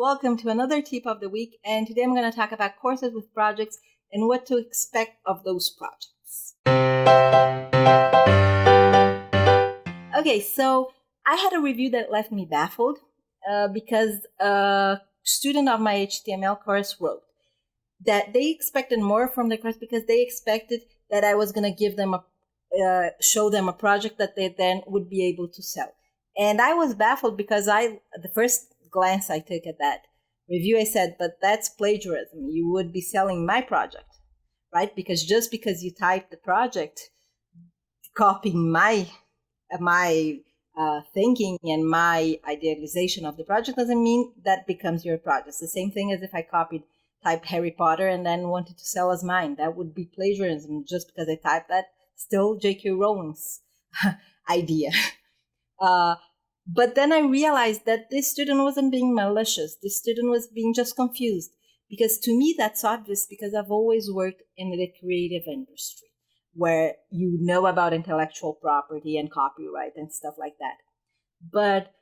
Welcome to another tip of the week, and today I'm going to talk about courses with projects and what to expect of those projects. Okay, so I had a review that left me baffled because a student of my HTML course wrote that they expected more from the course because they expected that I was going to give them show them a project that they then would be able to sell. And I was baffled because the first glance I took at that review, I said, but that's plagiarism. You would be selling my project, right? Because just because you type the project, copying my thinking and my idealization of the project doesn't mean that becomes your project. It's the same thing as if I typed Harry Potter and then wanted to sell as mine. That would be plagiarism just because I typed that. Still J.K. Rowling's idea. But then I realized that this student wasn't being malicious. This student was being just confused. Because to me, that's obvious because I've always worked in the creative industry where you know about intellectual property and copyright and stuff like that. But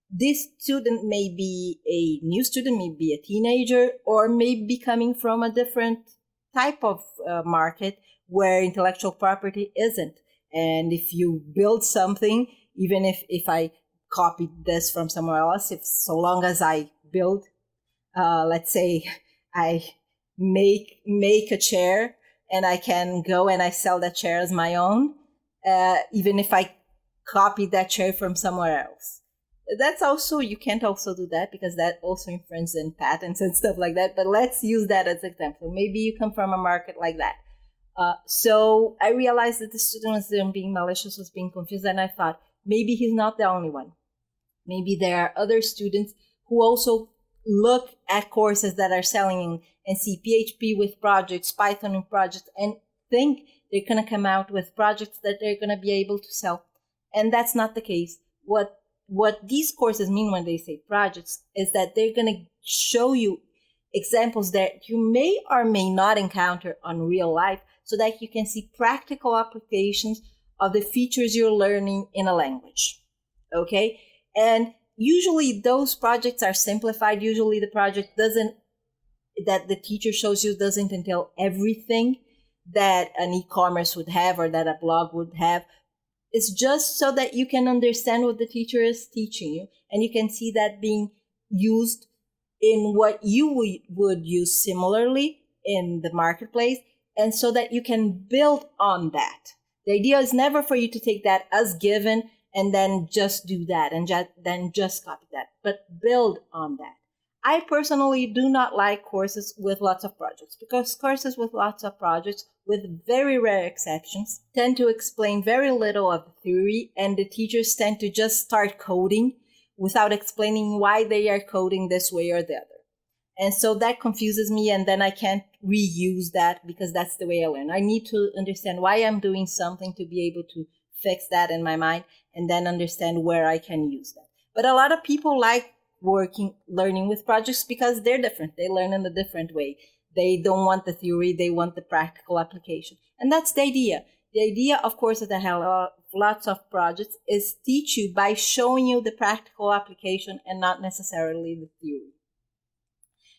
this student may be a new student, may be a teenager, or may be coming from a different type of market where intellectual property isn't. And if you build something, even if I copied this from somewhere else, so long as I build, let's say I make a chair and I can go and I sell that chair as my own, even if I copied that chair from somewhere else. That's also, you can't also do that because that also infringes in patents and stuff like that. But let's use that as an example. Maybe you come from a market like that. So I realized that the student was being malicious, was being confused, and I thought, maybe he's not the only one. Maybe there are other students who also look at courses that are selling and see PHP with projects, Python with projects, and think they're going to come out with projects that they're going to be able to sell. And that's not the case. What these courses mean when they say projects is that they're going to show you examples that you may or may not encounter on real life so that you can see practical applications of the features you're learning in a language. Okay? And usually those projects are simplified. Usually the project that the teacher shows you doesn't entail everything that an e-commerce would have or that a blog would have. It's just so that you can understand what the teacher is teaching you and you can see that being used in what you would use similarly in the marketplace, and so that you can build on that. The idea is never for you to take that as given and then just do that and then just copy that, but build on that. I personally do not like courses with lots of projects because courses with lots of projects, with very rare exceptions, tend to explain very little of the theory, and the teachers tend to just start coding without explaining why they are coding this way or the other. And so that confuses me, and then I can't reuse that because that's the way I learn. I need to understand why I'm doing something to be able to fix that in my mind and then understand where I can use that. But a lot of people like learning with projects because they're different. They learn in a different way. They don't want the theory, they want the practical application. And that's the idea. The idea, of course, that I have lots of projects is teach you by showing you the practical application and not necessarily the theory.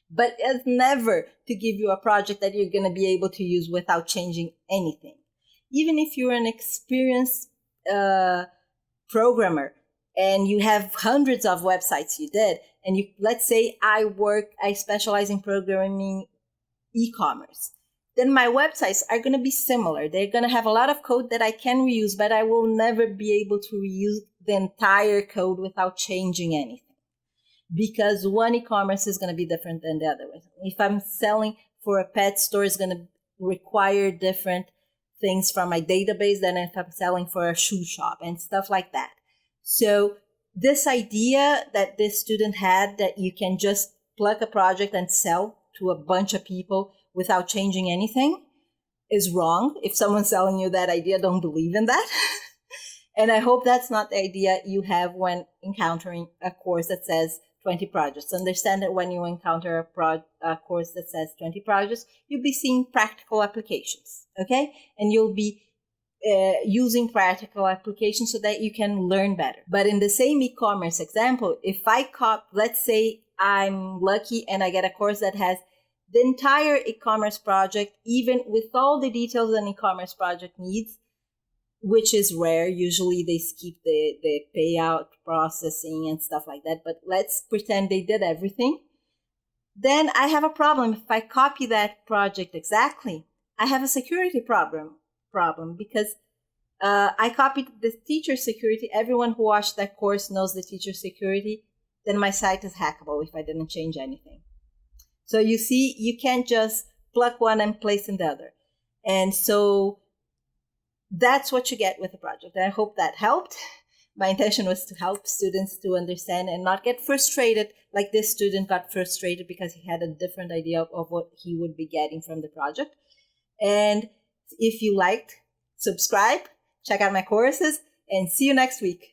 But it's never to give you a project that you're going to be able to use without changing anything. Even if you're an experienced programmer and you have hundreds of websites you did, and let's say I specialize in programming e-commerce, then my websites are going to be similar. They're going to have a lot of code that I can reuse, but I will never be able to reuse the entire code without changing anything. Because one e-commerce is going to be different than the other one. If I'm selling for a pet store, it's going to require different things from my database than if I'm selling for a shoe shop and stuff like that. So this idea that this student had that you can just plug a project and sell to a bunch of people without changing anything is wrong. If someone's selling you that idea, don't believe in that. And I hope that's not the idea you have when encountering a course that says 20 projects. Understand that when you encounter a course that says 20 projects, you'll be seeing practical applications, okay? And you'll be using practical applications so that you can learn better. But in the same e-commerce example, if let's say I'm lucky and I get a course that has the entire e-commerce project, even with all the details an e-commerce project needs, which is rare. Usually they skip the payout processing and stuff like that. But let's pretend they did everything. Then I have a problem. If I copy that project exactly, I have a security problem because I copied the teacher security. Everyone who watched that course knows the teacher security. Then my site is hackable if I didn't change anything. So you see, you can't just pluck one and place in the other. And so that's what you get with the project. And I hope that helped. My intention was to help students to understand and not get frustrated like this student got frustrated because he had a different idea of what he would be getting from the project. And if you liked, subscribe, check out my courses, and see you next week.